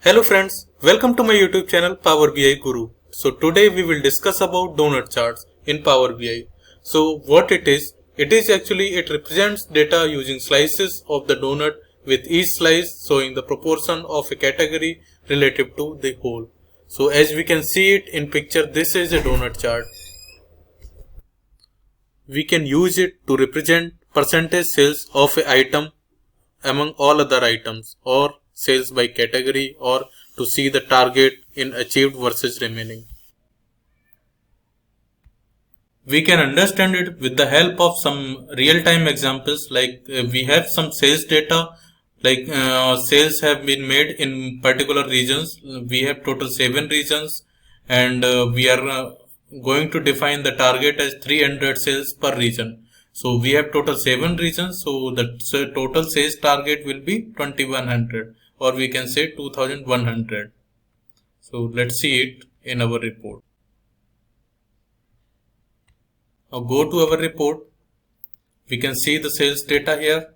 Hello friends, welcome to my YouTube channel Power BI Guru. So today we will discuss about donut charts in Power BI. So what it is actually it represents data using slices of the donut with each slice showing the proportion of a category relative to the whole. So as we can see it in picture, this is a donut chart. We can use it to represent percentage sales of an item among all other items, or sales by category, or to see the target in achieved versus remaining. We can understand it with the help of some real-time examples, like we have some sales data, like sales have been made in particular regions. We have total 7 regions, and we are going to define the target as 300 sales per region. So we have total 7 regions, so the total sales target will be 2100, or we can say 2100. So let's see it in our report. Now go to our report. We can see the sales data here.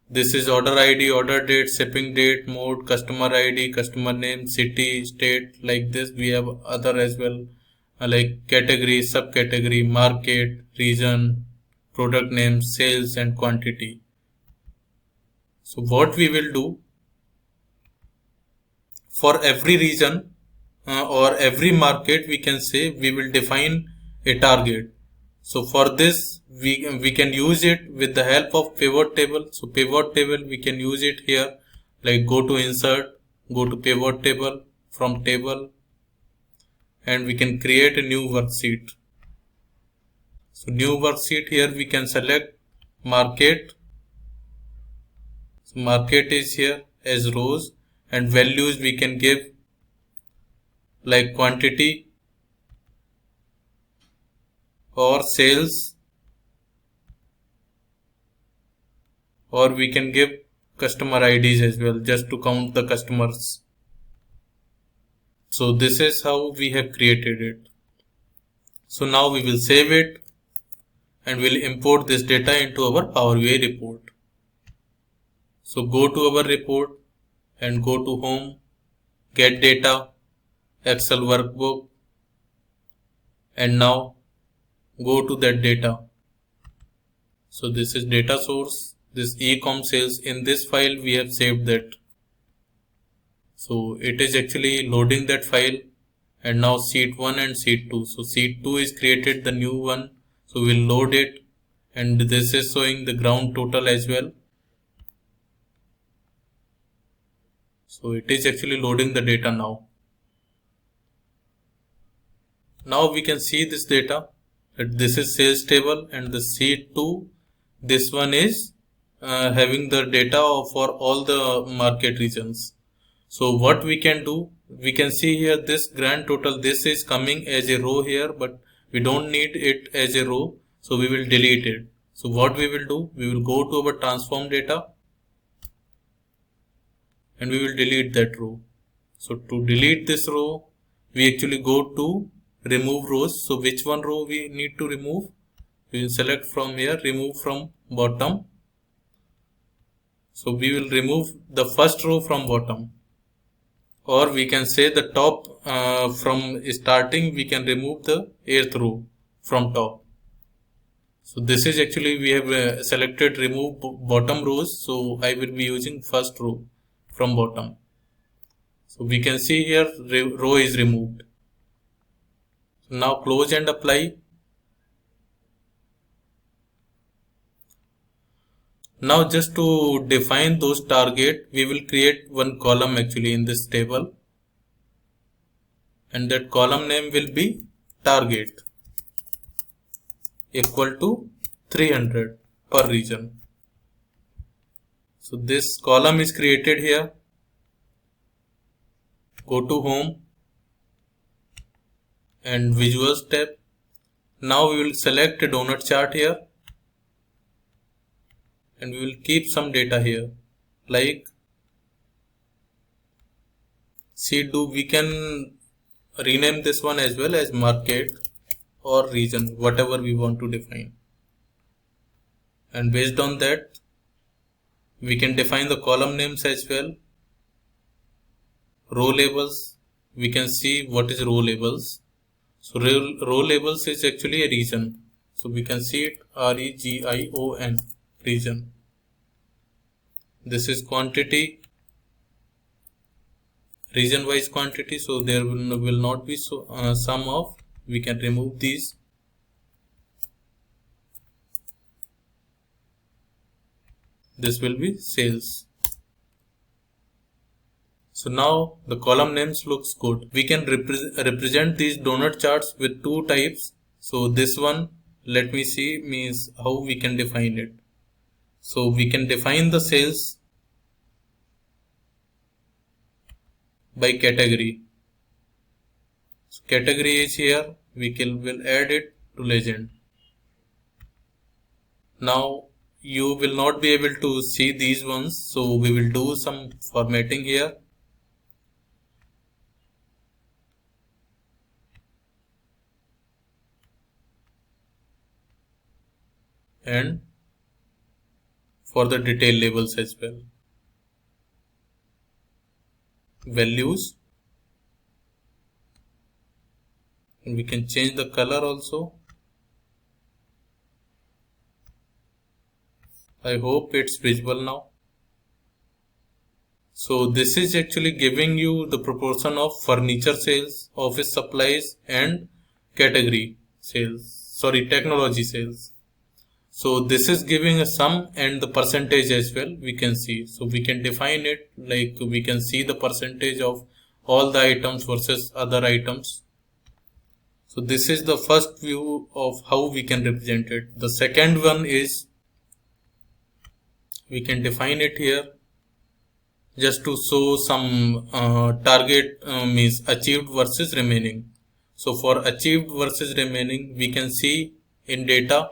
This is order ID, order date, shipping date, mode, customer ID, customer name, city, state. Like this we have other as well, like category, subcategory, market, region, product name, sales and quantity. So what we will do, for every region or every market, we can say we will define a target. So for this we can use it with the help of pivot table. So pivot table we can use it here, like go to insert, go to pivot table, from table, and we can create a new worksheet. So new worksheet, here we can select market. So market is here as rows, and values we can give like quantity or sales, or we can give customer IDs as well, just to count the customers. So this is how we have created it. So now we will save it and we'll import this data into our Power BI report. So go to our report and go to home, get data, Excel workbook, and now go to that data. So this is data source, this e-com sales. In this file we have saved that. So it is actually loading that file, and now sheet 1 and sheet 2. So sheet 2 is created, the new one. So we'll load it, and this is showing the ground total as well. So it is actually loading the data now. Now we can see this data, that this is sales table, and the sheet 2, this one is having the data for all the market regions. So what we can do, we can see here this grand total, this is coming as a row here, but we don't need it as a row, so we will delete it. So what we will do, we will go to our transform data and we will delete that row. So to delete this row, we actually go to remove rows. So which one row we need to remove? We will select from here, remove from bottom. So we will remove the first row from bottom, or we can say the top from starting, we can remove the 8th row from top. So this is actually, we have selected remove bottom rows, so I will be using first row from bottom. So we can see here row is removed. So now close and apply. Now just to define those target, we will create one column actually in this table, and that column name will be target equal to 300 per region. So this column is created here. Go to home and visuals tab. Now we will select a donut chart here, and we will keep some data here, like sheet 2. We can rename this one as well as market or region, whatever we want to define, and based on that we can define the column names as well. row labels, we can see what is row labels. So row labels is actually a region. So we can see it region, region. This is quantity, region wise quantity. So there will not be sum of, we can remove these. This will be sales. So now the column names looks good. We can represent these donut charts with two types. So this one, let me see, means how we can define it. So we can define the sales by category. So category is here. Will add it to legend. Now you will not be able to see these ones. So we will do some formatting here. And for the detail labels as well. Values. And we can change the color also. I hope it's visible now. So this is actually giving you the proportion of furniture sales, office supplies and category sales. Sorry, technology sales. So this is giving a sum and the percentage as well, we can see. So we can define it like we can see the percentage of all the items versus other items. So this is the first view of how we can represent it. The second one is we can define it here just to show some target means achieved versus remaining. So for achieved versus remaining, we can see in data.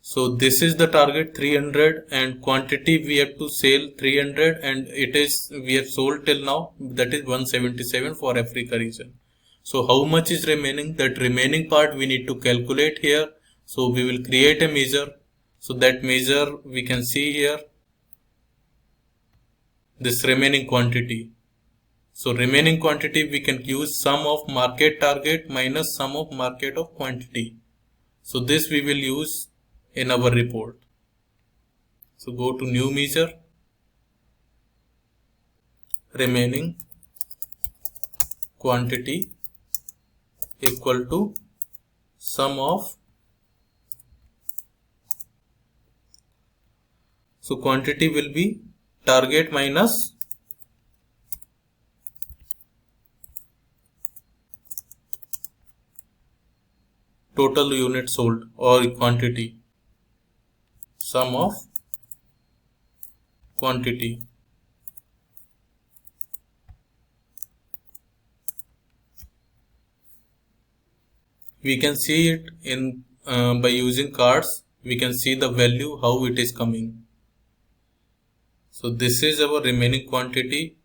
So this is the target 300 and quantity we have to sell 300 and we have sold till now, that is 177 for Africa region. So how much is remaining? That remaining part we need to calculate here. So we will create a measure. So that measure we can see here, this remaining quantity. So remaining quantity we can use sum of market target minus sum of market of quantity. So this we will use in our report. So go to new measure, remaining quantity equal to sum of, so quantity will be target minus total unit sold or quantity, sum of quantity. We can see it in by using cards. We can see the value how it is coming. So this is our remaining quantity.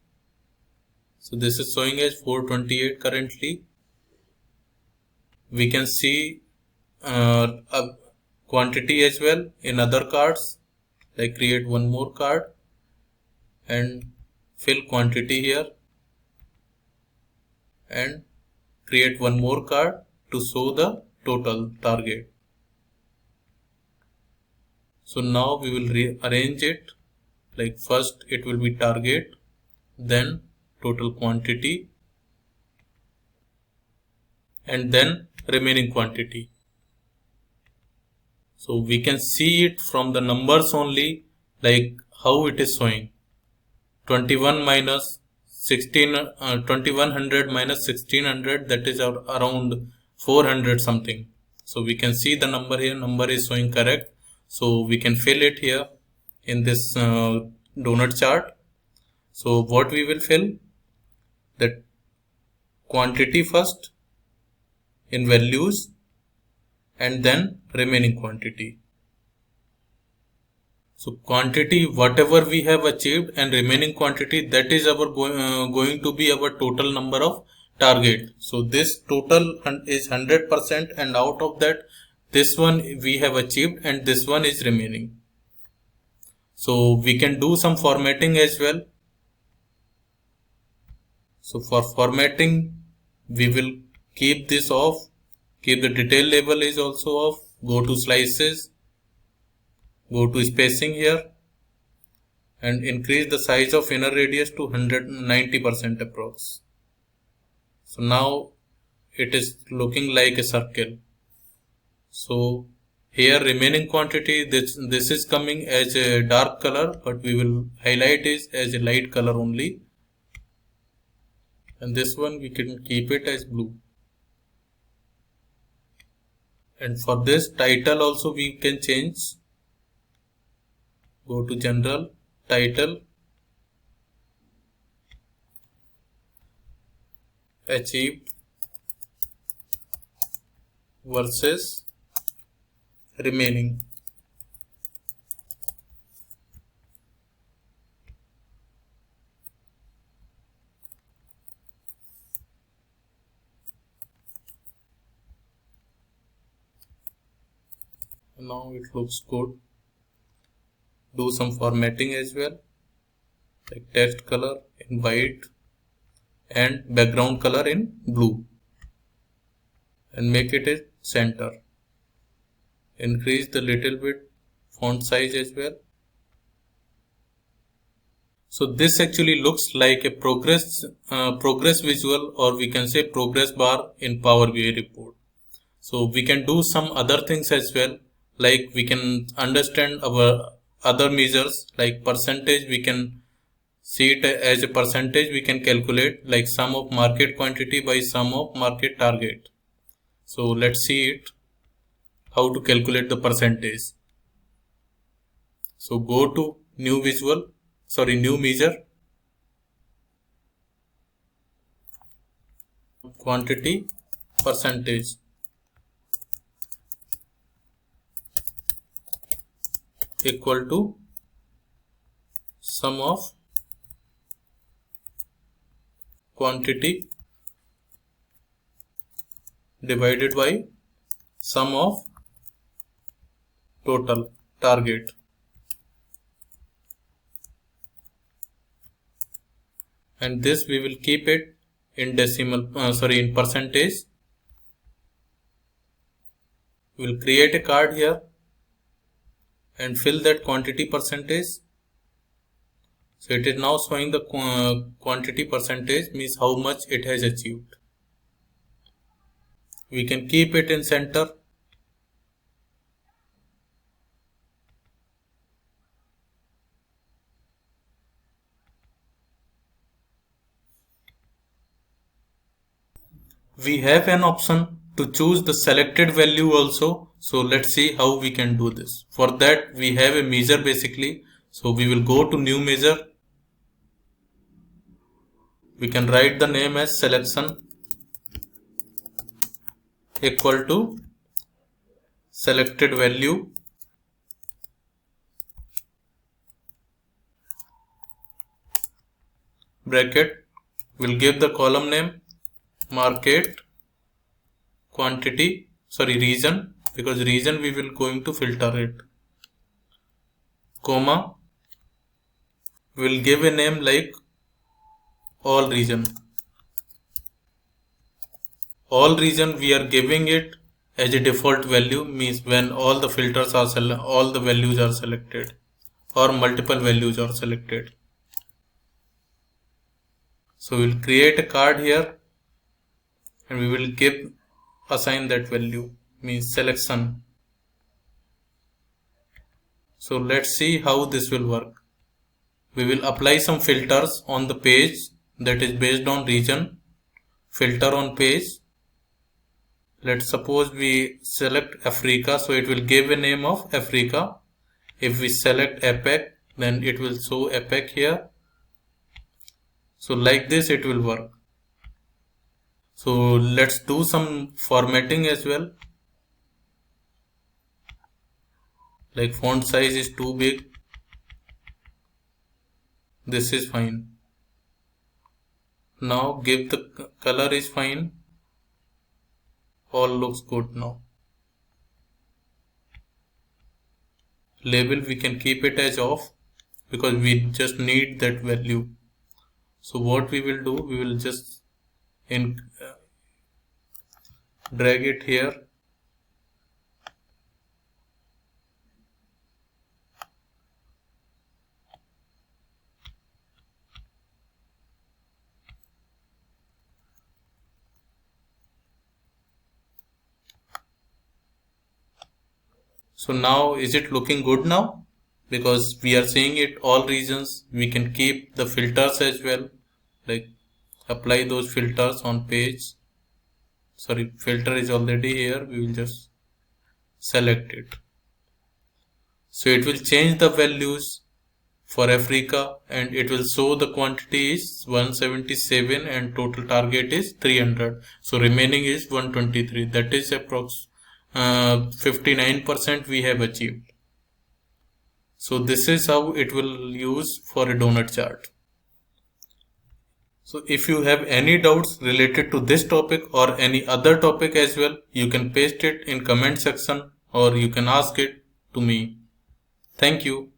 So this is showing as 428 currently. We can see a quantity as well in other cards. Like create one more card and fill quantity here and create one more card to show the total target. So now we will rearrange it, like first it will be target, then total quantity and then remaining quantity. So we can see it from the numbers only, like how it is showing. 21 minus 16, 2100 minus 1600, that is around 400 something. So we can see the number here, number is showing correct. So we can fill it here in this donut chart. So what we will fill? That quantity first in values and then remaining quantity. So quantity whatever we have achieved and remaining quantity, that is our going to be our total number of target. So this total is 100% and out of that this one we have achieved and this one is remaining. So we can do some formatting as well. So for formatting, we will keep this off, keep the detail label is also off, go to slices, go to spacing here and increase the size of inner radius to 190% approx. So now it is looking like a circle. So here remaining quantity, this is coming as a dark color, but we will highlight it as a light color only. And this one we can keep it as blue. And for this title also we can change. Go to general, title, achieved versus remaining. Now it looks good. Do some formatting as well, like text color in white and background color in blue, and make it a center. Increase the little bit font size as well. So this actually looks like a progress visual, or we can say progress bar in Power BI report. So we can do some other things as well, like we can understand our other measures like percentage. We can see it as a percentage. We can calculate like sum of market quantity by sum of market target. So let's see it, how to calculate the percentage. So go to new measure, quantity percentage equal to sum of quantity divided by sum of total target. And this we will keep it in in percentage. We will create a card here and fill that quantity percentage. So it is now showing the quantity percentage, means how much it has achieved. We can keep it in center. We have an option to choose the selected value also. So let's see how we can do this. For that we have a measure basically. So we will go to new measure. We can write the name as selection equal to selected value bracket. We'll give the column name market quantity, region, because region we will going to filter it, comma, we'll give a name like all region. All region we are giving it as a default value, means when all the filters are all the values are selected or multiple values are selected. So we'll create a card here and we will assign that value, means selection. So let's see how this will work. We will apply some filters on the page that is based on region. Filter on page. Let's suppose we select Africa, so it will give a name of Africa. If we select APAC, then it will show APAC here. So like this it will work. So let's do some formatting as well. Like font size is too big. This is fine. Now give the color is fine. All looks good now. Label we can keep it as off because we just need that value. So what we will do, we will just drag it here. So now is it looking good now? Because we are seeing it all regions. We can keep the filters as well, like apply those filters on page. Sorry, filter is already here. We will just select it. So it will change the values for Africa, and it will show the quantity is 177 and total target is 300. So remaining is 123. That is approx 59% we have achieved. So this is how it will use for a donut chart. So if you have any doubts related to this topic or any other topic as well, you can paste it in comment section or you can ask it to me. Thank you.